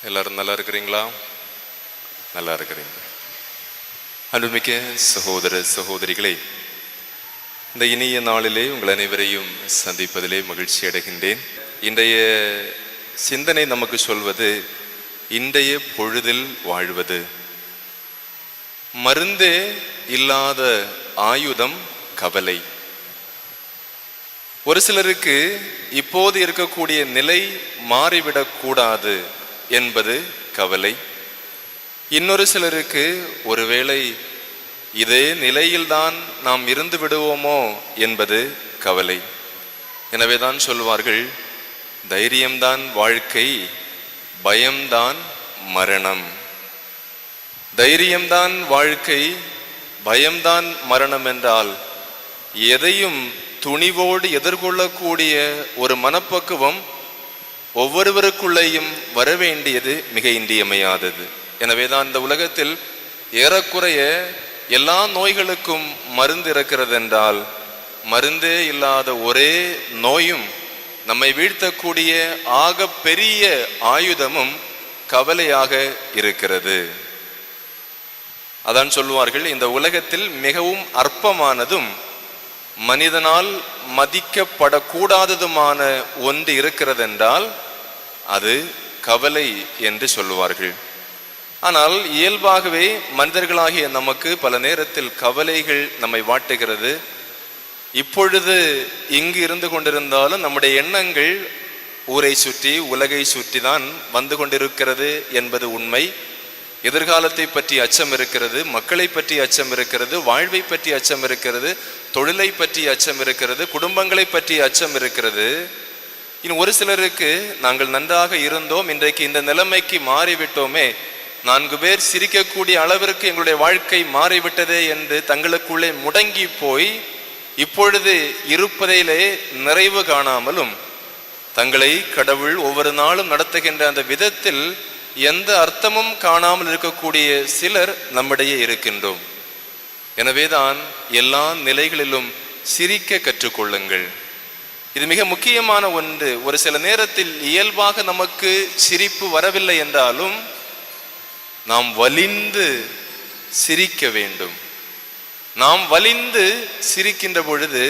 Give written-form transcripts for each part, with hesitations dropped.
எல்லாரும் நல்லா இருக்கிறீங்களா? நல்லா இருக்கிறீங்க. அன்புமிக்க சகோதர சகோதரிகளே, இந்த இனிய நாளிலே உங்கள் அனைவரையும் சந்திப்பதிலே மகிழ்ச்சி அடைகின்றேன். இன்றைய சிந்தனை நமக்கு சொல்வது இன்றைய பொழுதில் வாழ்வது. மருந்தே இல்லாத ஆயுதம் கவலை. ஒரு சிலருக்கு இப்போது இருக்கக்கூடிய நிலை மாறிவிடக்கூடாது என்பது கவலை. இன்னொரு சிலருக்கு ஒருவேளை இதே நிலையில்தான் நாம் இருந்து விடுவோமோ என்பது கவலை. எனவேதான் சொல்வார்கள், தைரியம்தான் வாழ்க்கை, பயம்தான் மரணம். தைரியம்தான் வாழ்க்கை, பயம்தான் மரணம் என்றால் எதையும் துணிவோடு எதிர்கொள்ளக்கூடிய ஒரு மனப்பக்குவம் ஒவ்வொருவருக்குள்ளேயும் வரவேண்டியது மிக இன்றியமையாதது. எனவேதான் இந்த உலகத்தில் ஏறக்குறைய எல்லா நோய்களுக்கும் மருந்து இருக்கிறது என்றால், மருந்தே இல்லாத ஒரே நோயும் நம்மை வீழ்த்தக்கூடிய ஆக பெரிய ஆயுதமும் கவலையாக இருக்கிறது. அதான் சொல்லுவார்கள், இந்த உலகத்தில் மிகவும் அற்பமானதும் மனிதனால் மதிக்கப்படக்கூடாததுமான ஒன்று இருக்கிறது என்றால் அது கவலை என்று சொல்லுவார்கள். ஆனால் இயல்பாகவே மனிதர்களாகிய நமக்கு பல நேரத்தில் கவலைகள் நம்மை வாட்டுகிறது. இப்பொழுது இங்கு இருந்து கொண்டிருந்தாலும் நம்முடைய எண்ணங்கள் ஊரை சுற்றி உலகை சுற்றி தான் வந்து கொண்டிருக்கிறது என்பது உண்மை. எதிர்காலத்தை பற்றி அச்சம் இருக்கிறது, மக்களை பற்றி அச்சம் இருக்கிறது, வாழ்வை பற்றி அச்சம் இருக்கிறது, தொழிலை பற்றி அச்சம் இருக்கிறது, குடும்பங்களை பற்றி அச்சம் இருக்கிறது. இன்னும் ஒரு சிலருக்கு நாங்கள் நன்றாக இருந்தோம், இன்றைக்கு இந்த நிலைமைக்கு மாறிவிட்டோமே, 4 பேர் சிரிக்கக்கூடிய அளவிற்கு எங்களுடைய வாழ்க்கை மாறிவிட்டதே என்று தங்களுக்குள்ளே முடங்கி போய் இப்பொழுது இருப்பதிலே நிறைவு காணாமலும் தங்களை கடவுள் ஒவ்வொரு நாளும் நடத்துகின்ற அந்த விதத்தில் எந்த அர்த்தமும் காணாமல் இருக்கக்கூடிய சிலர் நம்மிடையே இருக்கின்றோம். எனவேதான் எல்லா நிலைகளிலும் சிரிக்க கற்றுக்கொள்ளுங்கள். இது மிக முக்கியமான ஒன்று. ஒரு சில நேரத்தில் இயல்பாக நமக்கு சிரிப்பு வரவில்லை என்றாலும் நாம் வலிந்து சிரிக்க வேண்டும். நாம் வலிந்து சிரிக்கின்ற பொழுது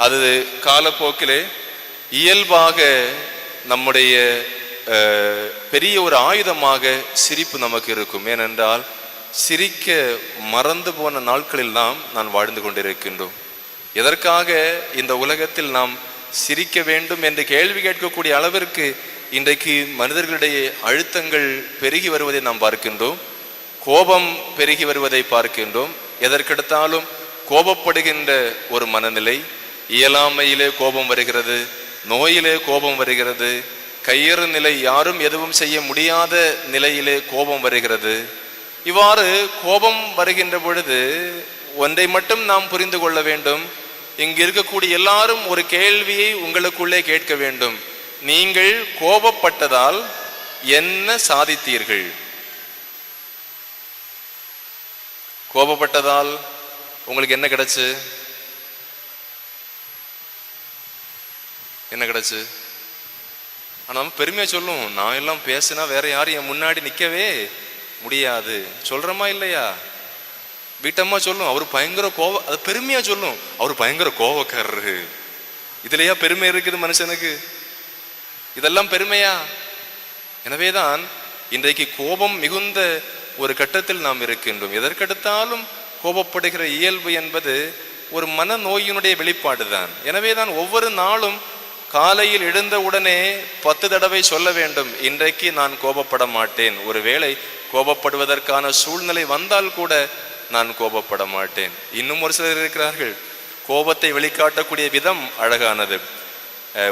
அது காலப்போக்கிலே இயல்பாக நம்முடைய பெரிய ஒரு ஆயுதமாக சிரிப்பு நமக்கு இருக்கும். ஏனென்றால் சிரிக்க மறந்து போன நாட்களில் நாம் வாழ்ந்து கொண்டிருக்கின்றோம். எதற்காக இந்த உலகத்தில் நாம் சிரிக்க வேண்டும் என்று கேள்வி கேட்கக்கூடிய அளவிற்கு இன்றைக்கு மனிதர்களிடையே அழுத்தங்கள் பெருகி வருவதை நாம் பார்க்கின்றோம். கோபம் பெருகி வருவதை பார்க்கின்றோம். எதற்கெடுத்தாலும் கோபப்படுகின்ற ஒரு மனநிலை. இயலாமையிலே கோபம் வருகிறது, நோயிலே கோபம் வருகிறது, கையறு நிலை, யாரும் எதுவும் செய்ய முடியாத நிலையிலே கோபம் வருகிறது. இவ்வாறு கோபம் வருகின்ற பொழுது ஒன்றை மட்டும் நாம் புரிந்து கொள்ள வேண்டும். இங்கு இருக்கக்கூடிய எல்லாரும் ஒரு கேள்வியை உங்களுக்குள்ளே கேட்க வேண்டும். நீங்கள் கோபப்பட்டதால் என்ன சாதித்தீர்கள்? கோபப்பட்டதால் உங்களுக்கு என்ன கிடைச்சு? என்ன கிடைச்சு? ஆனால் பெருமையா சொல்லும், நான் எல்லாம் பேசினா வேற யாரும் என் முன்னாடி நிற்கவே முடியாது சொல்றமா இல்லையா? வீட்டம்மா சொல்லும், அவர் பயங்கர கோபம், அது பெருமையா சொல்லும், அவர் பயங்கர கோபக்காரரு. இதுலயா பெருமை இருக்குது மனுஷனுக்கு? இதெல்லாம் பெருமையா? எனவேதான் இன்றைக்கு கோபம் மிகுந்த ஒரு கட்டத்தில் நாம் இருக்கின்றோம். எதற்கெடுத்தாலும் கோபப்படுகிற இயல்பு என்பது ஒரு மன நோயினுடைய வெளிப்பாடு தான். எனவேதான் ஒவ்வொரு நாளும் காலையில் எழுந்தவுடனே 10 தடவை சொல்ல வேண்டும், இன்றைக்கு நான் கோபப்பட மாட்டேன். ஒருவேளை கோபப்படுவதற்கான சூழ்நிலை வந்தால் கூட நான் கோபப்பட மாட்டேன். இன்னும் ஒரு சிலர் இருக்கிறார்கள், கோபத்தை வெளிக்காட்டக்கூடிய விதம் அழகானது.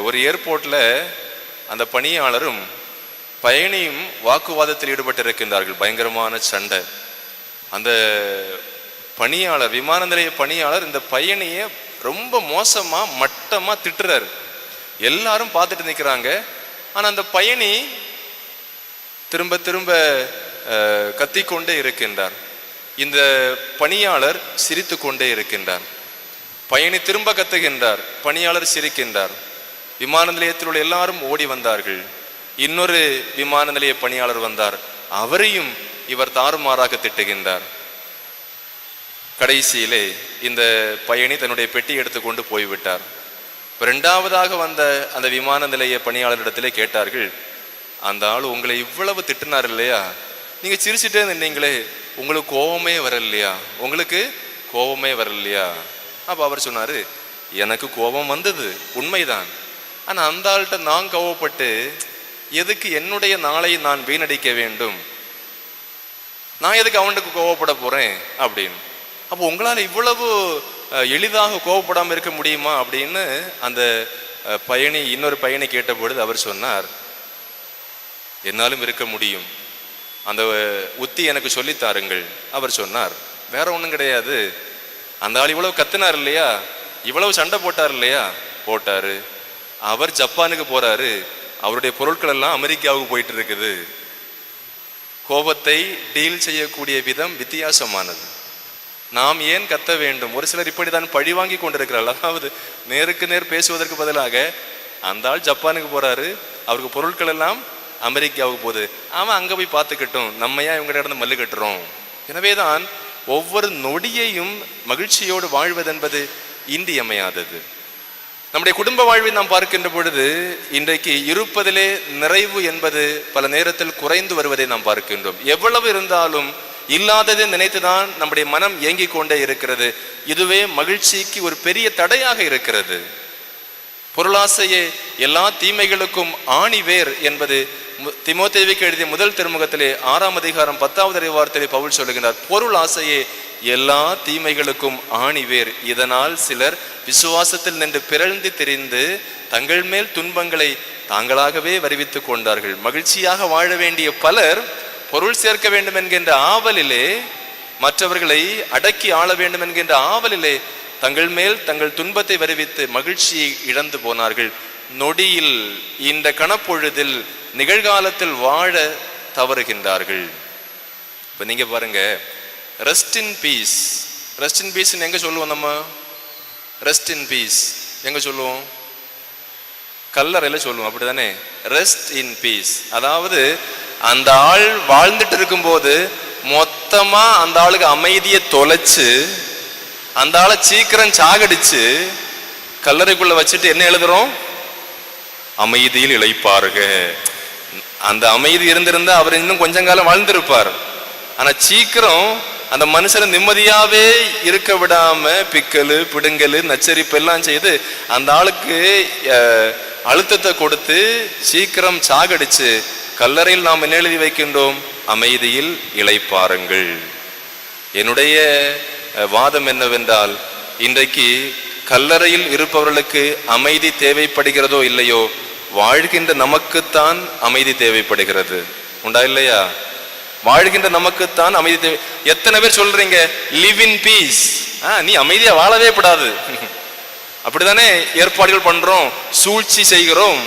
ஒரு ஏர்போர்ட்டில் அந்த பணியாளரும் பயணியும் வாக்குவாதத்தில் ஈடுபட்டு இருக்கின்றார்கள். பயங்கரமான சண்டை. அந்த பணியாளர், விமான நிலைய பணியாளர் இந்த பயணியை ரொம்ப மோசமா மட்டமா திட்டுறாரு. எல்லாரும் பார்த்துட்டு நிற்கிறாங்க. ஆனால் அந்த பயணி திரும்ப திரும்ப கத்திக்கொண்டே இருக்கின்றார். இந்த பணியாளர் சிரித்து கொண்டே இருக்கின்றார். பயணி திரும்ப கத்துகின்றார், பணியாளர் சிரிக்கின்றார். விமான நிலையத்தில் உள்ள எல்லாரும் ஓடி வந்தார்கள். இன்னொரு விமான நிலைய பணியாளர் வந்தார், அவரையும் இவர் தாறுமாறாக திட்டுகின்றார். கடைசியிலே இந்த பயணி தன்னுடைய பெட்டி எடுத்துக்கொண்டு போய்விட்டார். இரண்டாவதாக வந்த அந்த விமான நிலைய பணியாளரிடத்திலே கேட்டார்கள், அந்த ஆள் உங்களை இவ்வளவு திட்டினார் இல்லையா, நீங்க சிரிச்சுட்டே இருந்தீங்களே, உங்களுக்கு கோபமே வரலையா, உங்களுக்கு கோபமே வரலையா? அப்ப அவர் சொன்னாரு, எனக்கு கோபம் வந்தது உண்மைதான், ஆனா அந்த ஆள்கிட்ட நான் கோபப்பட்டு எதுக்கு என்னுடைய நாளை நான் வீணடிக்க வேண்டும், நான் எதுக்கு அவனுக்கு கோபப்பட போறேன் அப்படின்னு. அப்போ உங்களால் இவ்வளவு எளிதாக கோபப்படாமல் இருக்க முடியுமா அப்படின்னு அந்த பயணி இன்னொரு பயணி கேட்ட பொழுது அவர் சொன்னார், என்னாலும் இருக்க முடியும், அந்த உத்தி எனக்கு சொல்லித்தாருங்கள். அவர் சொன்னார், வேற ஒன்றும் கிடையாது, அந்த ஆள் இவ்வளவு கத்தினார் இல்லையா, இவ்வளவு சண்டை போட்டார் இல்லையா, போட்டாரு, அவர் ஜப்பானுக்கு போறாரு, அவருடைய பொருட்கள் எல்லாம் அமெரிக்காவுக்கு போயிட்டு இருக்குது. கோபத்தை டீல் செய்யக்கூடிய விதம் வித்தியாசமானது. நாம் ஏன் கத்த வேண்டும்? ஒரு சிலர் இப்படிதான் பழி வாங்கி கொண்டிருக்கிறார்கள். அதாவது நேருக்கு நேர் பேசுவதற்கு பதிலாக அந்த ஆள் ஜப்பானுக்கு போறாரு, அவருக்கு பொருட்கள் எல்லாம் அமெரிக்காவுக்கு போகுது, அவன் அங்க போய் பார்த்துக்கட்டும், நம்ம ஏன் இவங்க இடத்துல மல்லு கட்டுறோம்? எனவேதான் ஒவ்வொரு நொடியையும் மகிழ்ச்சியோடு வாழ்வது என்பது இன்றியமையாதது. நம்முடைய குடும்ப வாழ்வை நாம் பார்க்கின்ற பொழுது இன்றைக்கு இருப்பதிலே நிறைவு என்பது பல நேரத்தில் குறைந்து வருவதை நாம் பார்க்கின்றோம். எவ்வளவு இருந்தாலும் இல்லாததை நினைத்துதான் நம்முடைய மனம் இயங்கிக் கொண்டே இருக்கிறது. இதுவே மகிழ்ச்சிக்கு ஒரு பெரிய தடையாக இருக்கிறது. பொருளாசையே எல்லா தீமைகளுக்கும் ஆணிவேர் என்பது தீமோத்தேயுவுக்கு எழுதிய முதல் திருமுகத்திலே 6ஆம் அதிகாரம் 10வது வார்த்தையிலே பவுல் சொல்லுகிறார், பொருள் ஆசையே எல்லா தீமைகளுக்கும் ஆணிவேர். இதனால் சிலர் விசுவாசத்தில் நின்று பிறழ்ந்து திரிந்து தங்கள் மேல் துன்பங்களை தாங்களாகவே வருவித்துக் கொண்டார்கள். மகிழ்ச்சியாக வாழ வேண்டிய பலர் பொருள் சேர்க்க வேண்டும் என்கின்ற ஆவலிலே, மற்றவர்களை அடக்கி ஆள வேண்டும் என்கின்ற ஆவலிலே தங்கள் மேல் தங்கள் துன்பத்தை வருவித்து மகிழ்ச்சியை இழந்து போனார்கள். நொடியில், இந்த கணப்பொழுதில், நிகழ்காலத்தில் வாழ தவறுகின்றார்கள். இப்ப நீங்க பாருங்க, rest in peace. Rest in peace எங்க சொல்லுவோம்? நம்ம ரெஸ்ட் இன் பீஸ் எங்க சொல்லுவோம்? கல்லறையில சொல்லுவோம், அப்படிதானே? Rest in peace. அதாவது அந்த ஆள் வாழ்ந்துட்டு இருக்கும்போது மொத்தமா அந்த ஆளுக்கு அமைதியை தொலைச்சு, அந்த ஆளை சீக்கிரம் சாகடிச்சு கல்லறைக்குள்ள வச்சுட்டு என்ன எழுதுறோம்? அமைதியில் இளைப்பாருக. அந்த அமைதி இருந்திருந்தா அவர் இன்னும் கொஞ்சம் காலம் வாழ்ந்திருப்பார். ஆனா சீக்கிரம் அந்த மனுஷனை நிம்மதியாவே இருக்க விடாம பிக்கலு பிடுங்கலு நச்சரிப்பு எல்லாம் செய்து அந்த ஆளுக்கு அழுத்தத்தை கொடுத்து சீக்கிரம் சாகடிச்சு கல்லறையில் நாம் என்ன எழுதி வைக்கின்றோம்? அமைதியில் இளைப்பாருங்கள். என்னுடைய வாதம் என்னவென்றால், இன்றைக்கு கல்லறையில் இருப்பவர்களுக்கு அமைதி தேவைப்படுகிறதோ இல்லையோ, வாழ்கின்ற நமக்குத்தான் அமைதி தேவைப்படுகிறது. உண்டா இல்லையா? வாழ்கின்ற நமக்குத்தான் அமைதி தேவை. எத்தனை பேர் சொல்றீங்க லிவ் இன் பீஸ், நீ அமைதியா வாழவே கூடாது, அப்படித்தானே ஏற்பாடுகள் பண்றோம், சூழ்ச்சி செய்கிறோம்,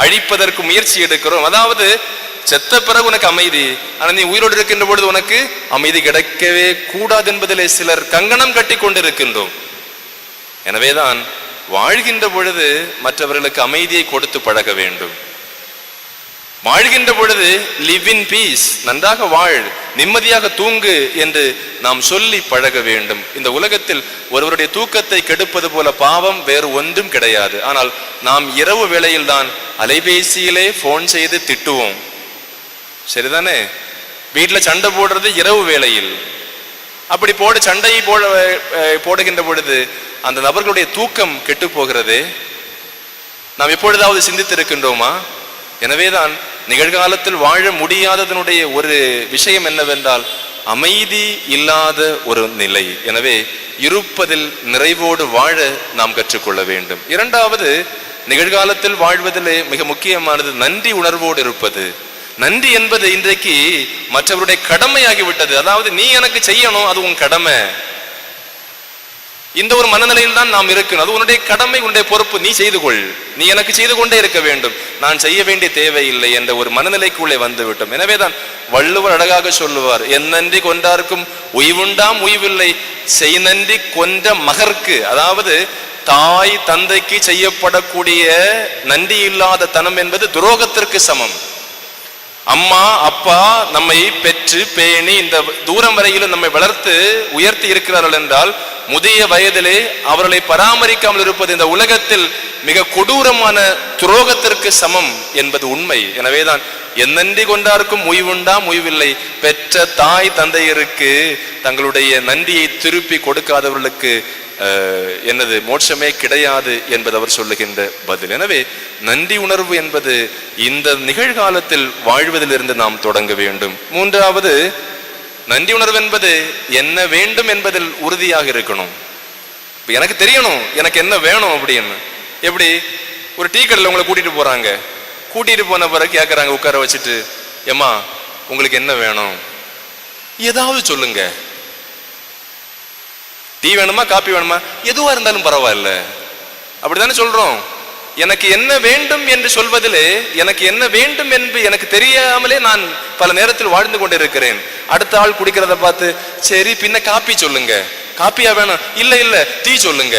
அழிப்பதற்கு முயற்சி எடுக்கிறோம். அதாவது செத்த பிறகு உனக்கு அமைதி, ஆனா நீ உயிரோடு இருக்கின்ற பொழுது உனக்கு அமைதி கிடைக்கவே கூடாது என்பதிலே சிலர் கங்கணம் கட்டி கொண்டிருக்கின்றோம். எனவேதான் வாழ்கின்ற பொழுது மற்றவர்களுக்கு அமைதியை கொடுத்து பழக வேண்டும். வாழ்கின்ற பொழுது லிவ் இன் பீஸ், நன்றாக வாழ், நிம்மதியாக தூங்கு என்று நாம் சொல்லி பழக வேண்டும். இந்த உலகத்தில் ஒருவருடைய தூக்கத்தை கெடுப்பது போல பாவம் வேறு ஒன்றும் கிடையாது. ஆனால் நாம் இரவு வேளையில் தான் அலைபேசியிலே போன் செய்து திட்டுவோம், சரிதானே? வீட்டுல சண்டை போடுறது இரவு வேளையில். அப்படி சண்டையை போடுகின்ற பொழுது அந்த நபர்களுடைய தூக்கம் கெட்டு போகிறது. நாம் எப்பொழுதாவது சிந்தித்திருக்கின்றோமா? எனவேதான் நிகழ்காலத்தில் வாழ முடியாததனுடைய ஒரு விஷயம் என்னவென்றால் அமைதி இல்லாத ஒரு நிலை. எனவே இருப்பதில் நிறைவோடு வாழ நாம் கற்றுக்கொள்ள வேண்டும். இரண்டாவது, நிகழ்காலத்தில் வாழ்வதிலே மிக முக்கியமானது நன்றி உணர்வோடு இருப்பது. நன்றி என்பது இன்றைக்கு மற்றவருடைய கடமையாகிவிட்டது. அதாவது நீ எனக்கு செய்யணும், அது உன் கடமை. இந்த ஒரு மனநிலையில் தான் நாம் இருக்கணும். அது உன்னுடைய கடமை, உன்னுடைய பொறுப்பு, நீ செய்து கொள், நீ எனக்கு செய்து கொண்டே இருக்க வேண்டும், நான் செய்ய வேண்டிய தேவையில்லை என்ற ஒரு மனநிலைக்குள்ளே வந்து விட்டோம். எனவேதான் வள்ளுவர் அழகாக சொல்லுவார், என் நன்றி கொண்டார்க்கும் உய்வுண்டாம் உய்வில்லை, செய் நன்றி கொன்ற மகற்கு. அதாவது தாய் தந்தைக்கு செய்யப்படக்கூடிய நன்றி இல்லாத தனம் என்பது துரோகத்திற்கு சமம். அம்மா அப்பா நம்மை பெற்று பேணி இந்த தூரம் வரையிலும் நம்மை வளர்த்து உயர்த்தி இருக்கிறார்கள் என்றால் முதிய வயதிலே அவர்களை பராமரிக்காமல் இருப்பது இந்த உலகத்தில் மிக கொடூரமான துரோகத்திற்கு சமம் என்பது உண்மை. எனவேதான் எந்நன்றி கொண்டாருக்கும் முய்வுண்டா முய்வில்லை, பெற்ற தாய் தந்தையருக்கு தங்களுடைய நன்றியை திருப்பி கொடுக்காதவர்களுக்கு என்னது மோட்சமே கிடையாது என்பது அவர் சொல்லுகின்ற பதில். எனவே நன்றி உணர்வு என்பது இந்த நிகழ்காலத்தில் வாழ்வதிலிருந்து நாம் தொடங்க வேண்டும். மூன்றாவது, நன்றி உணர்வு என்பது என்ன வேண்டும் என்பதில் உறுதியாக இருக்கணும். எனக்கு தெரியணும் எனக்கு என்ன வேணும் அப்படின்னு. எப்படி ஒரு டீ கடையில் உங்களை கூட்டிட்டு போறாங்க, கூட்டிட்டு போன பிறகு கேட்கறாங்க உட்கார வச்சுட்டு, ஏம்மா உங்களுக்கு என்ன வேணும், ஏதாவது சொல்லுங்க, டீ வேணுமா காப்பி வேணுமா, எதுவா இருந்தாலும் பரவாயில்ல, அப்படித்தானே சொல்றோம். எனக்கு என்ன வேண்டும் என்று சொல்வதிலே எனக்கு என்ன வேண்டும் என்று எனக்கு தெரியாமலே நான் பல நேரத்தில் வாழ்ந்து கொண்டிருக்கிறேன். அடுத்த ஆள் குடிக்கிறத பார்த்து, சரி பின்ன காப்பி சொல்லுங்க, காப்பியா வேணும், இல்ல இல்ல டீ சொல்லுங்க.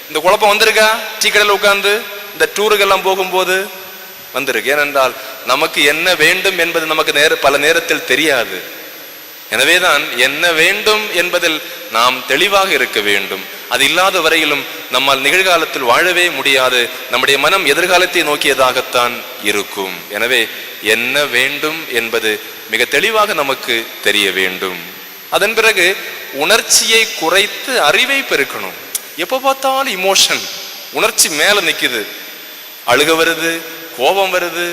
இந்த குழப்பம் வந்திருக்கா? டீ கடையில் உட்கார்ந்து இந்த டூருக்கெல்லாம் போகும்போது வந்திருக்கு. ஏனென்றால் நமக்கு என்ன வேண்டும் என்பது நமக்கு பல நேரத்தில் தெரியாது. எனவேதான் என்ன வேண்டும் என்பதில் நாம் தெளிவாக இருக்க வேண்டும். அது இல்லாத வரையிலும் நம்மால் நிகழ்காலத்தில் வாழவே முடியாது. நம்முடைய மனம் எதிர்காலத்தை நோக்கியதாகத்தான் இருக்கும். எனவே என்ன வேண்டும் என்பது மிக தெளிவாக நமக்கு தெரிய வேண்டும். அதன் பிறகு உணர்ச்சியை குறைத்து அறிவை பெருக்கணும். எப்போ பார்த்தாலும் இமோஷன், உணர்ச்சி மேல நிக்குது, அழுக வருது, கோபம் வருது,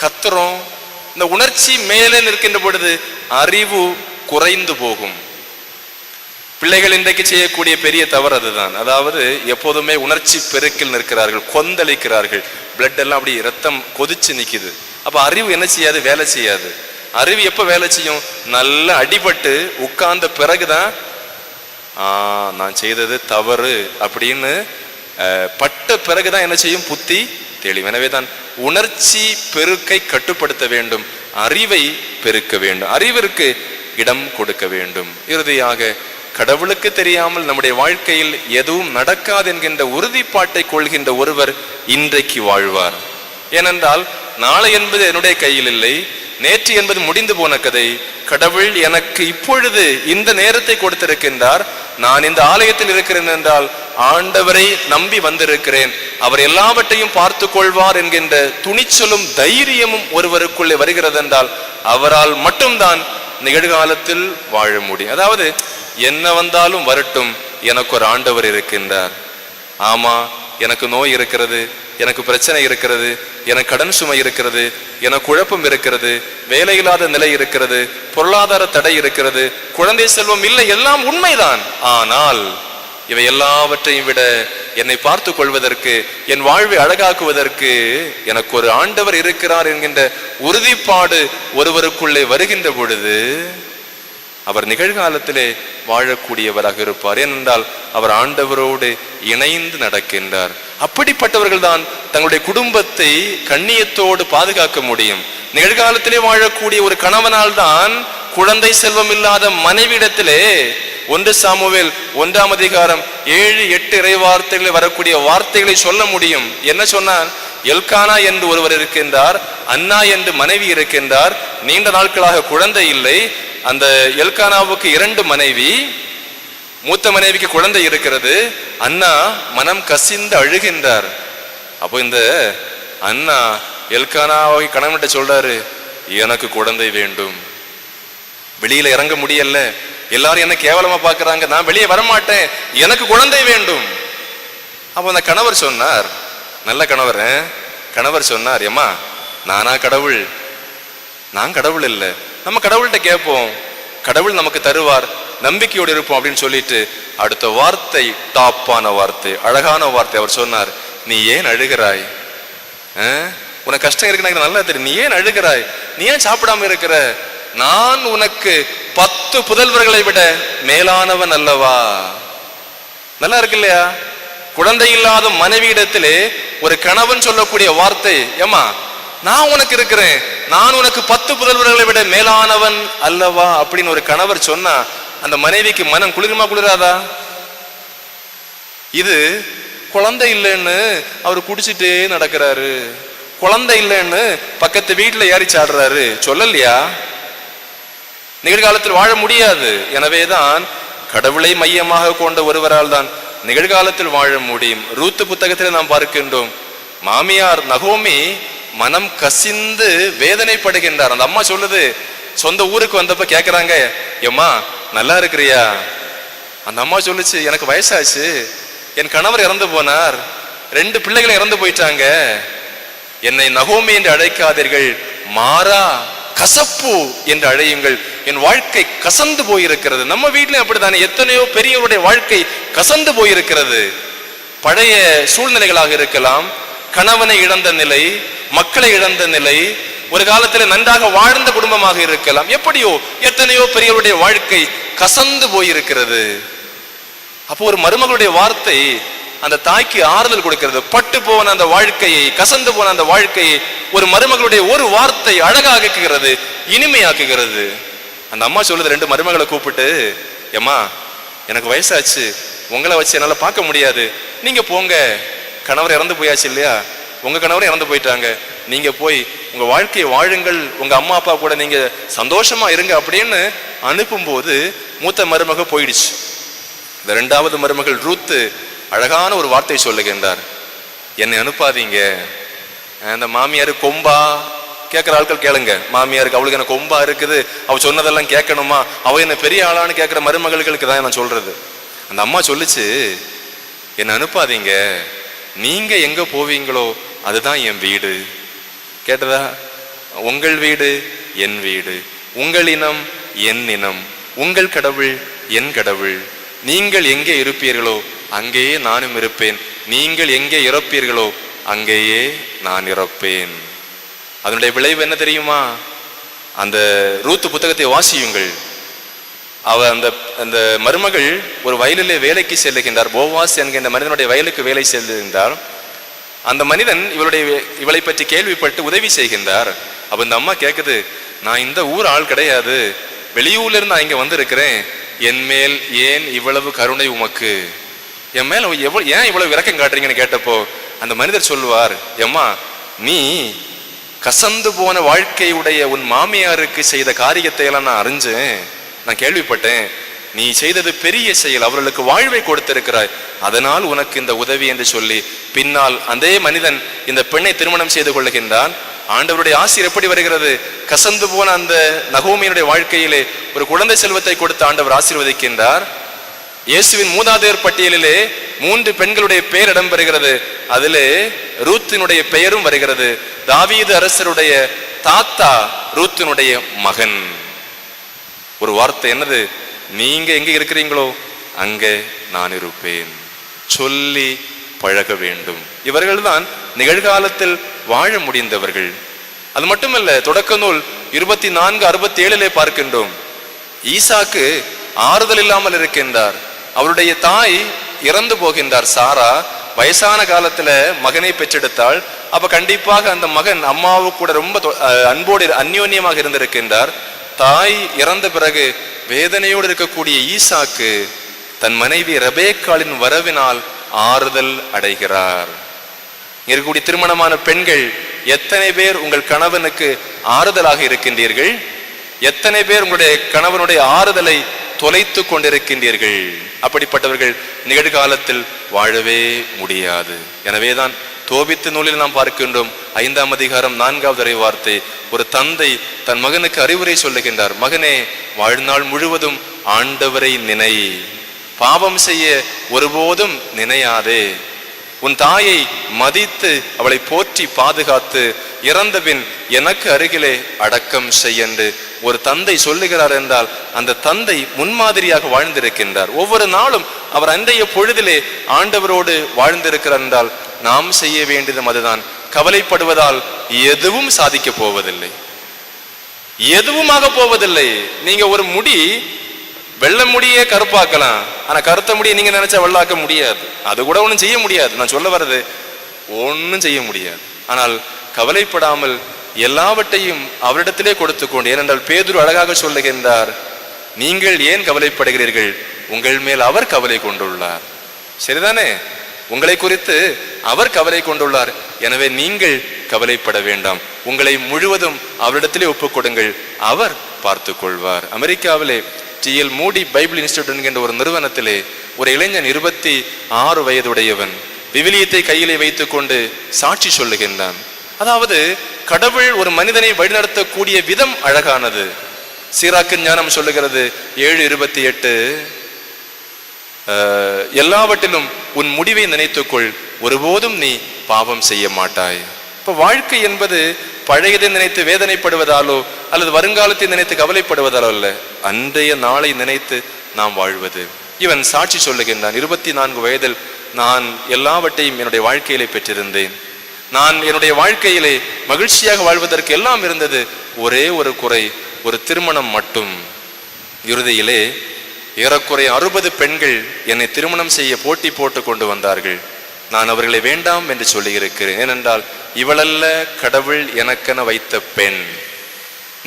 கத்துறோம். இந்த உணர்ச்சி மேலே நிற்கின்ற பொழுது அறிவு குறைந்து போகும். பிள்ளைகள் இன்றைக்கு செய்யக்கூடிய பெரிய தவறு அதுதான். அதாவது எப்போதுமே உணர்ச்சி பெருக்கில் நிற்கிறார்கள், கொந்தளிக்கிறார்கள், பிளட் எல்லாம் அப்படி ரத்தம் கொதிச்சு நிக்குது. அப்ப அறிவு என்ன செய்யாது? வேலை செய்யாது. அறிவு எப்ப வேலை செய்யும்? நல்லா அடிபட்டு உட்கார்ந்த பிறகுதான் நான் செய்தது தவறு அப்படின்னு பட்ட பிறகுதான் என்ன செய்யும்? புத்தி தெளிவு. எனவேதான் உணர்ச்சி பெருக்கை கட்டுப்படுத்த வேண்டும், அறிவை பெருக்க வேண்டும், அறிவிற்கு இடம் கொடுக்க வேண்டும். இறுதியாக, கடவுளுக்கு தெரியாமல் நம்முடைய வாழ்க்கையில் எதுவும் நடக்காது என்கின்ற உறுதிப்பாட்டை கொள்கின்ற ஒருவர் இன்றைக்கு வாழ்வார். ஏனென்றால் நாளை என்பது என்னுடைய கையில் இல்லை, நேற்று என்பது முடிந்து போன கதை. கடவுள் எனக்கு இப்பொழுது இந்த நேரத்தை கொடுத்திருக்கின்றார். நான் இந்த ஆலயத்தில் இருக்கிறேன் என்றால் ஆண்டவரை நம்பி வந்திருக்கிறேன், அவர் எல்லாவற்றையும் பார்த்து கொள்வார் என்கின்ற துணிச்சலும் தைரியமும் ஒருவருக்குள்ளே வருகிறது என்றால் அவரால் மட்டும்தான் நிகழ்காலத்தில் வாழ முடியும். அதாவது என்ன வந்தாலும் வரட்டும், எனக்கு ஒரு ஆண்டவர் இருக்கின்றார். ஆமா, எனக்கு நோய் இருக்கிறது, எனக்கு பிரச்சனை இருக்கிறது, எனக்கு கடன் சுமை இருக்கிறது, எனக்கு குழப்பம் இருக்கிறது, வேலையில்லாத நிலை இருக்கிறது, பொருளாதார தடை இருக்கிறது, குழந்தை செல்வம் இல்லை, எல்லாம் உண்மைதான். ஆனால் இவை எல்லாவற்றையும் விட என்னை பார்த்து கொள்வதற்கு, என் வாழ்வை அழகாக்குவதற்கு எனக்கு ஒரு ஆண்டவர் இருக்கிறார் என்கின்ற உறுதிப்பாடு ஒருவருக்குள்ளே வருகின்ற பொழுது அவர் நிகழ்காலத்திலே வாழக்கூடியவராக இருப்பார். ஏனென்றால் அவர் ஆண்டவரோடு இணைந்து நடக்கின்றார். அப்படிப்பட்டவர்கள் தான் தங்களுடைய குடும்பத்தை கண்ணியத்தோடு பாதுகாக்க முடியும். நிகழ்காலத்திலே வாழக்கூடிய ஒரு கணவனால் தான் குழந்தை செல்வம் இல்லாத மனைவியிடத்திலே 1 சாமுவேல் 1ஆம் அதிகாரம் 7-8 இறைவார்த்தைகளில் வரக்கூடிய வார்த்தைகளை சொல்ல முடியும். என்ன சொன்னார்? எல்கானா என்று ஒருவர் இருக்கின்றார், அன்னா என்று மனைவி இருக்கின்றார், நீண்ட நாட்களாக குழந்தை இல்லை. அந்த எல்கானாவுக்கு 2 மனைவி, மூத்த மனைவிக்கு குழந்தை இருக்கிறது. அண்ணா மனம் கசிந்து அழுகின்றார். அப்போ இந்த அண்ணா எல்கானாவை கணவன்கிட்ட சொல்றாரு, எனக்கு குழந்தை வேண்டும், வெளியில இறங்க முடியல, எல்லாரும் என்ன கேவலமா பாக்குறாங்க, நான் வெளியே வரமாட்டேன், எனக்கு குழந்தை வேண்டும். அப்போ அந்த கணவர் சொன்னார், நல்ல கணவர், கணவர் சொன்னார், ஏம்மா நானா கடவுள்? நான் கடவுள் இல்லை, நம்ம கடவுள்கிட்ட கேட்போம், கடவுள் நமக்கு தருவார், நம்பிக்கையோடு இருப்போம் அப்படின்னு சொல்லிட்டு அடுத்த வார்த்தை டாப்பான வார்த்தை, அழகான வார்த்தை. அவர் சொன்னார், நீ ஏன் அழுகிறாய்? உனக்கு கஷ்டம் இருக்கு எனக்கு நல்லா தெரியும், நீ ஏன் அழுகிறாய்? நீ ஏன் சாப்பிடாம இருக்கிற? நான் உனக்கு 10 புதல்வர்களை விட மேலானவன் அல்லவா? நல்லா இருக்கு இல்லையா? குழந்தை இல்லாத மனைவியிடத்திலே ஒரு கணவன் சொல்லக்கூடிய வார்த்தை, ஏமா நான் உனக்கு இருக்கிறேன், நான் உனக்கு 10 புதல்வர்களை விட மேலானவன் அல்லவா அப்படின்னு ஒரு கணவர் சொன்னா அந்த மனைவிக்கு மனம் குளிருமா குளிராதா? இது குழந்தை இல்லைன்னு அவர் குடிச்சிட்டே நடக்கிறாரு, குழந்தை இல்லைன்னு பக்கத்து வீட்டுல ஏறி சாடுறாரு. சொல்லலையா? நிகழ்காலத்தில் வாழ முடியாது. எனவேதான் கடவுளை மையமாக கொண்ட ஒருவரால் தான் நிகழ்காலத்தில் வாழ முடியும். ரூத்து புத்தகத்தில் நாம் பார்க்கின்றோம், மாமியார் நகோமி மனம் கசிந்து வேதனைப்படுகின்றார். அந்த அம்மா சொல்லுது, சொந்த ஊருக்கு வந்தப்ப கேக்குறாங்க, எம்மா நல்லா இருக்கிறியா? அந்த அம்மா சொல்லுச்சு, எனக்கு வயசாச்சு, என் கணவர் இறந்து போனார், 2 பிள்ளைகளை இறந்து போயிட்டாங்க, என்னை நகோமி என்று அழைக்காதீர்கள், மாறா கசப்பு என்று அழையுங்கள், என் வாழ்க்கை கசந்து போயிருக்கிறது. நம்ம வீட்டிலும் அப்படித்தானே, எத்தனையோ பெரியவருடைய வாழ்க்கை கசந்து போயிருக்கிறது. பழைய சூழ்நிலைகளாக இருக்கலாம், கணவனை இழந்த நிலை, மக்களை இழந்த நிலை, ஒரு காலத்தில் நன்றாக வாழ்ந்த குடும்பமாக இருக்கலாம். எப்படியோ எத்தனையோ பெரியவருடைய வாழ்க்கை கசந்து போயிருக்கிறது. அப்போ ஒரு மருமகளுடைய வார்த்தை அந்த தாய்க்கு ஆறுதல் கொடுக்கிறது. பட்டு போன அந்த வாழ்க்கையை, கசந்து போன அந்த வாழ்க்கையை ஒரு மருமகளுடைய ஒரு வார்த்தை அழகாக்குகிறது, இனிமையாக்குகிறது. அந்த அம்மா சொல்லுது, 2 மருமகளை கூப்பிட்டு, ஏம்மா எனக்கு வயசாச்சு, உங்களை வச்சு என்னால பார்க்க முடியாது, நீங்க போங்க, கணவர் இறந்து போயாச்சு இல்லையா, உங்க கணவரும் இறந்து போயிட்டாங்க, நீங்க போய் உங்க வாழ்க்கையை வாழுங்கள், உங்க அம்மா அப்பா கூட நீங்க சந்தோஷமா இருங்க அப்படின்னு அனுப்பும்போது மூத்த மருமக போயிடுச்சு. இந்த 2வது மருமகள் ரூத்து அழகான ஒரு வார்த்தை சொல்லுகின்றார், என்னை அனுப்பாதீங்க. அந்த மாமியாரு கொம்பா கேட்கிற ஆட்கள் கேளுங்க, மாமியாருக்கு அவளுக்கு என்ன கொம்பா இருக்குது, அவ சொன்னதெல்லாம் கேட்கணுமா, அவ என்ன பெரிய ஆளான்னு கேட்கிற மருமகளுக்கு தான் நான் சொல்றது. அந்த அம்மா சொல்லுச்சு, என்னை அனுப்பாதீங்க, நீங்க எங்க போவீங்களோ அதுதான் என் வீடு. கேட்டதா? உங்கள் வீடு என் வீடு, உங்கள் இனம் என் இனம், உங்கள் கடவுள் என் கடவுள், நீங்கள் எங்கே இருப்பீர்களோ அங்கேயே நானும் இருப்பேன், நீங்கள் எங்கே இறப்பீர்களோ அங்கேயே நான் இறப்பேன். அதனுடைய விளைவு என்ன தெரியுமா? அந்த ரூத்து புத்தகத்தை வாசியுங்கள். அவ அந்த மருமகள் ஒரு வயலிலே வேலைக்கு செல்லுகின்றார். போவாஸ் என்கின்ற மனிதனுடைய வயலுக்கு வேலை செல்லுகின்றார். அந்த மனிதன் இவளை பற்றி கேள்விப்பட்டு உதவி செய்கின்றார். அப்ப இந்த அம்மா கேக்குது, நான் இந்த ஊர் ஆள் கிடையாது, வெளியூர்ல இருந்து நான் இங்க வந்திருக்கிறேன், என் மேல் ஏன் இவ்வளவு கருணை உமக்கு, என் மேல ஏன் இவ்வளவு இரக்கம் காட்டுறீங்கன்னு கேட்டப்போ அந்த மனிதர் சொல்லுவார், எம்மா நீ கசந்து போன வாழ்க்கையுடைய உன் மாமியாருக்கு செய்த காரியத்தை எல்லாம் நான் அறிஞ்சேன், நான் கேள்விப்பட்டேன், நீ செய்தது பெரிய செயல், அவர்களுக்கு வாழ்வை கொடுத்திருக்கிறாய், அதனால் உனக்கு இந்த உதவி என்று சொல்லி பின்னால் அதே மனிதன் இந்த பெண்ணை திருமணம் செய்து கொள்ளுகின்றான். ஆண்டவருடைய ஆசீர் எப்படி வருகிறது? கசந்து போன அந்த நகோமியினுடைய வாழ்க்கையிலே ஒரு குழந்தை செல்வத்தை கொடுத்து ஆண்டவர் ஆசீர்வதிக்கின்றார். இயேசுவின் மூதாதையர் பட்டியலிலே 3 பெண்களுடைய பெயர் இடம்பெறுகிறது. அதிலே ரூத்தினுடைய பெயரும் வருகிறது. தாவீது அரசருடைய தாத்தா ரூத்தினுடைய மகன். ஒரு வார்த்தை என்னது? நீங்க எங்க இருக்கிறீங்களோ அங்கே நான் இருப்பேன் சொல்லி பழக வேண்டும். இவர்கள் தான் நிகழ்காலத்தில் வாழ முடிந்தவர்கள். அது மட்டுமல்ல, தொடக்க நூல் 24:67 பார்க்கின்றோம், ஈசாக்கு ஆறுதல் இல்லாமல் இருக்கின்றார். அவருடைய தாய் இறந்து போகின்றார். சாரா வயசான காலத்துல மகனை பெற்றெடுத்தாள். அப்ப கண்டிப்பாக அந்த மகன் அம்மாவுக்கு கூட ரொம்ப அன்போடு அந்யோன்யமாக இருந்திருக்கின்றார். தாய் இறந்த பிறகு வேதனையோடு இருக்கக்கூடிய ஈசாக்கு தன் மனைவி ரெபேக்காளின் வரவினால் ஆறுதல் அடைகிறார். இருக்கக்கூடிய திருமணமான பெண்கள் எத்தனை பேர் உங்கள் கணவனுக்கு ஆறுதலாக இருக்கின்றீர்கள்? எத்தனை பேர் உங்களுடைய கணவனுடைய ஆறுதலை தொலைத்து கொண்டிருக்கின்றீர்கள்? அப்படிப்பட்டவர்கள் நிகழ்காலத்தில் வாழவே முடியாது. எனவேதான் தோபித்து நூலில் நாம் பார்க்கின்றோம், 5ஆம் அதிகாரம் 4வது வார்த்தை, ஒரு தந்தை தன் மகனுக்கு அறிவுரை சொல்லுகின்றார், மகனே, வாழ்நாள் முழுவதும் ஆண்டவரை நினை, பாவம் செய்ய ஒருபோதும் நினையாதே, உன் தாயை மதித்து அவளை போற்றி பாதுகாத்து இறந்தபின் எனக்கு அருகிலே அடக்கம் செய்யென்று ஒரு தந்தை சொல்லுகிறார் என்றால் அந்த தந்தை முன்மாதிரியாக வாழ்ந்திருக்கின்றார். ஒவ்வொரு நாளும் அவர் அன்றைய பொழுதிலே ஆண்டவரோடு வாழ்ந்திருக்கிறார் என்றால் நாம் செய்ய வேண்டியதும் அதுதான். கவலைப்படுவதால் எதுவும் சாதிக்க போவதில்லை, எதுவுமாக போவதில்லை. நீங்க ஒரு முடி வெள்ளை முடியே கருப்பாக்கலாம், ஆனா கருத்த முடியை நீங்க நினைச்சா வெள்ளாக்க முடியாது. அது கூட ஒன்றும் செய்ய முடியாது. நான் சொல்ல வர்றது ஒன்றும் செய்ய முடியாது. ஆனால் கவலைப்படாமல் எல்லாவற்றையும் அவரிடத்திலே கொடுத்து கொண்டு, ஏனென்றால் பேதுரு அழகாக சொல்லுகின்றார், நீங்கள் ஏன் கவலைப்படுகிறீர்கள், உங்கள் மேல் அவர் கவலை கொண்டுள்ளார். சரிதானே? உங்களை குறித்து அவர் கவலை கொண்டுள்ளார். எனவே நீங்கள் கவலைப்பட வேண்டாம். உங்களை முழுவதும் அவரிடத்திலே ஒப்புக் கொடுங்கள், அவர் பார்த்து கொள்வார். அமெரிக்காவிலே T.L. மூடி பைபிள் இன்ஸ்டிடியூட் என்கின்ற ஒரு நிறுவனத்திலே ஒரு இளைஞன் 26 வயதுடையவன் விவிலியத்தை கையிலே வைத்துக் கொண்டு சாட்சி சொல்லுகின்றான். அதாவது கடவுள் ஒரு மனிதனை வழிநடத்தக்கூடிய விதம் அழகானது. சீராக்கின் ஞானம் சொல்லுகிறது 7:28, எல்லாவற்றிலும் உன் முடிவை நினைத்துக்கொள், ஒருபோதும் நீ பாவம் செய்ய மாட்டாய். இப்ப வாழ்க்கை என்பது பழையதை நினைத்து வேதனைப்படுவதாலோ அல்லது வருங்காலத்தை நினைத்து கவலைப்படுவதாலோ அல்ல, அன்றைய நாளை நினைத்து நாம் வாழ்வது. இவன் சாட்சி சொல்லுகின்றான், 24 வயதில் நான் எல்லாவற்றையும் என்னுடைய வாழ்க்கையிலே பெற்றிருந்தேன். நான் என்னுடைய வாழ்க்கையிலே மகிழ்ச்சியாக வாழ்வதற்கு எல்லாம் இருந்தது. ஒரே ஒரு குறை, ஒரு திருமணம் மட்டும். இறுதியிலே ஏறக்குறைய 60 பெண்கள் என்னை திருமணம் செய்ய போட்டி போட்டு கொண்டு வந்தார்கள். நான் அவர்களை வேண்டாம் என்று சொல்லி இருக்கிறேன். ஏனென்றால் இவளல்ல கடவுள் எனக்கென வைத்த பெண்,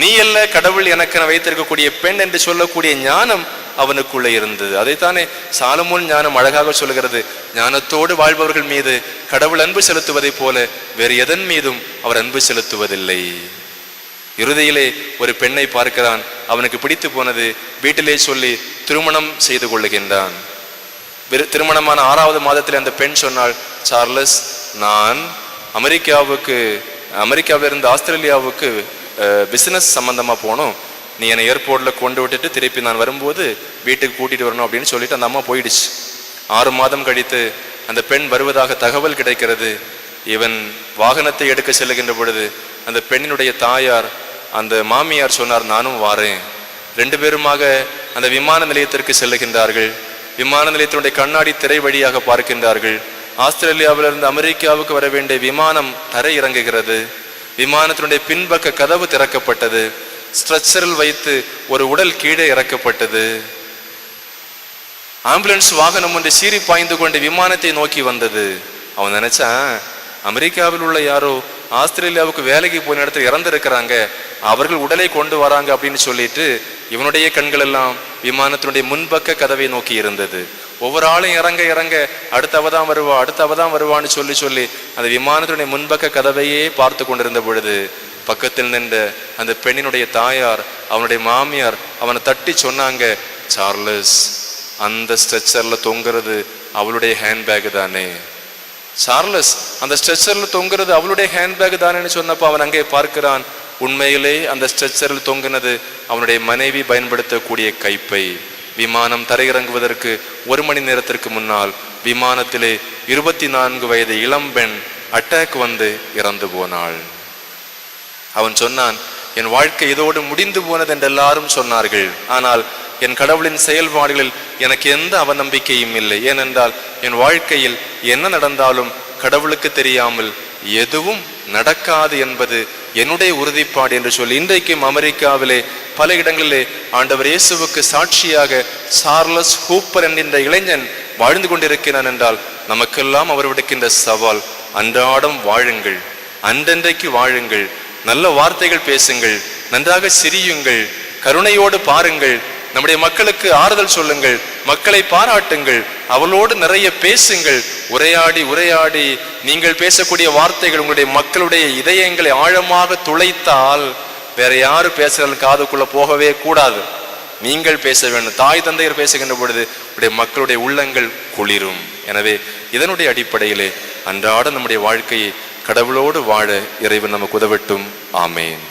நீ அல்ல கடவுள் எனக்கென வைத்திருக்கக்கூடிய பெண் என்று சொல்லக்கூடிய ஞானம் அவனுக்குள்ளே இருந்தது. அதைத்தானே சாலமோன் ஞானம் அழகாக சொல்கிறது, ஞானத்தோடு வாழ்பவர்கள் மீது கடவுள் அன்பு செலுத்துவதை போல வேறு எதன் மீதும் அவர் அன்பு செலுத்துவதில்லை. இறுதியிலே ஒரு பெண்ணை பார்க்கிறான், அவனுக்கு பிடித்து போனது. வீட்டிலே சொல்லி திருமணம் செய்து கொள்ளுகின்றான். திருமணமான 6வது மாதத்தில் அந்த பெண் சொன்னாள், சார்லஸ், நான் அமெரிக்காவிலிருந்து ஆஸ்திரேலியாவுக்கு பிசினஸ் சம்பந்தமா போனோம். நீ என்னை ஏர்போர்ட்ல கொண்டு விட்டுட்டு திருப்பி நான் வரும்போது வீட்டுக்கு கூட்டிட்டு வரணும் அப்படின்னு சொல்லிட்டு அந்த அம்மா போயிடுச்சு. 6 மாதம் கழித்து அந்த பெண் வருவதாக தகவல் கிடைக்கிறது. இவன் வாகனத்தை எடுக்க செல்லுகின்ற பொழுது அந்த பெண்ணினுடைய தாயார், அந்த மாமியார் சொன்னார், நானும் வாரேன். 2 பேருமாக அந்த விமான நிலையத்திற்கு செல்லுகின்றார்கள். விமான நிலையத்தினுடைய கண்ணாடி திரை வழியாக பார்க்கின்றார்கள். ஆஸ்திரேலியாவிலிருந்து அமெரிக்காவுக்கு வர வேண்டிய விமானம் தரை இறங்குகிறது. விமானத்தினுடைய பின்பக்க கதவு திறக்கப்பட்டது. ஸ்ட்ரெச்சரில் வைத்து ஒரு உடல் கீழே இறக்கப்பட்டது. ஆம்புலன்ஸ் வாகனம் ஒன்று சீறி பாய்ந்து கொண்டு விமானத்தை நோக்கி வந்தது. அவன் நினைச்சான், அமெரிக்காவில் உள்ள யாரோ ஆஸ்திரேலியாவுக்கு வேலைக்கு போன இடத்துல இறந்திருக்கிறாங்க, அவர்கள் உடலை கொண்டு வராங்க அப்படின்னு சொல்லிட்டு இவனுடைய கண்கள் எல்லாம் விமானத்தினுடைய முன்பக்க கதவை நோக்கி இருந்தது. ஒவ்வொரு ஆளும் இறங்க இறங்க அடுத்தவதான் வருவான்னு சொல்லி அந்த விமானத்தினுடைய முன்பக்க கதவையே பார்த்து கொண்டிருந்த பொழுது பக்கத்தில் நின்ற அந்த பெண்ணினுடைய தாயார், அவனுடைய மாமியார் அவனை தட்டி சொன்னாங்க, சார்லஸ், அந்த ஸ்ட்ரெச்சர்ல தொங்குறது அவளுடைய ஹேண்ட்பேக் தானே. சார்லஸ், அந்த ஸ்ட்ரெச்சர்ல தொங்குறது அவளுடைய ஹேண்ட்பேக் தானேன்னு சொன்னப்போ அவன் அங்கே பார்க்கிறான், உண்மையிலே அந்த ஸ்ட்ரெச்சரில் தொங்கினது அவனுடைய மனைவி பயன்படுத்தக்கூடிய கைப்பை. விமானம் தரையிறங்குவதற்கு 1 மணி நேரத்திற்கு முன்னால் விமானத்திலே 24 வயது இளம்பெண் அட்டாக் வந்து இறந்து போனாள். அவன் சொன்னான், என் வாழ்க்கை இதோடு முடிந்து போனது என்று எல்லாரும் சொன்னார்கள். ஆனால் என் கடவுளின் செயல்பாடுகளில் எனக்கு எந்த அவநம்பிக்கையும் இல்லை. ஏனென்றால் என் வாழ்க்கையில் என்ன நடந்தாலும் கடவுளுக்கு தெரியாமல் எதுவும் நடக்காது என்பது என்னுடைய உறுதிப்பாடு என்று சொல்லி இன்றைக்கும் அமெரிக்காவிலே பல இடங்களிலே ஆண்டவர் இயேசுவுக்கு சாட்சியாக சார்லஸ் ஹூப்பர் என்கின்ற இளைஞன் வாழ்ந்து கொண்டிருக்கிறான். என்றால் நமக்கெல்லாம் அவர் விடுக்கின்ற சவால், அன்றாடம் வாழுங்கள், அன்றன்றைக்கு வாழுங்கள், நல்ல வார்த்தைகள் பேசுங்கள், நன்றாக சிரியுங்கள், கருணையோடு பாருங்கள், நம்முடைய மக்களுக்கு ஆறுதல் சொல்லுங்கள், மக்களை பாராட்டுங்கள், அவளோடு நிறைய பேசுங்கள். உரையாடி நீங்கள் பேசக்கூடிய வார்த்தைகள் உங்களுடைய மக்களுடைய இதயங்களை ஆழமாக துளைத்தால் வேற யாரு பேசுறாலும் காதுக்குள்ள போகவே கூடாது. நீங்கள் பேச வேண்டும். தாய் தந்தையர் பேசுகின்ற பொழுது உடைய மக்களுடைய உள்ளங்கள் குளிரும். எனவே இதனுடைய அடிப்படையிலே அன்றாட நம்முடைய வாழ்க்கையை கடவுளோடு வாழ இறைவன் நமக்கு உதவட்டும். ஆமேன்.